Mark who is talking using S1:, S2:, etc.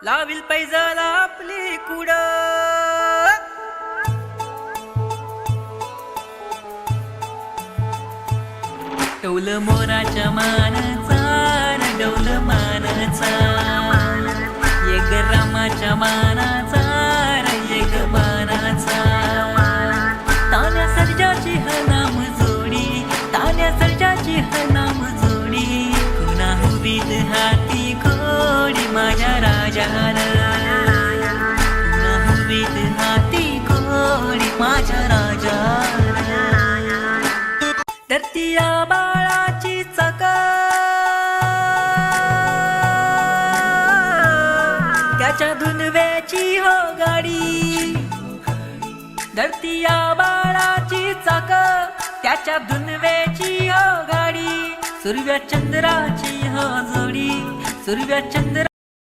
S1: लाविल पैजाला आपली कुड डौल मोराच्या मानाचा डौल मानाचा एक रामाच्या मानाचा एक बाणाचा तान्या सर्जाची हनाम जोडी तान्या सर्जाची हनाम जोडी कुणा हुबीत हाती घोडी माझ्या राजाला कुणा हुबीत हाती घोडी माझ्या राजाला धरती या बाळाची चाका त्याच्या धुनव्याची हो गाडी धरती या बाळाची चाक त्याच्या धुनव्याची हो गाडी सूर्य चंद्राची हो जोडी सूर्य चंद्र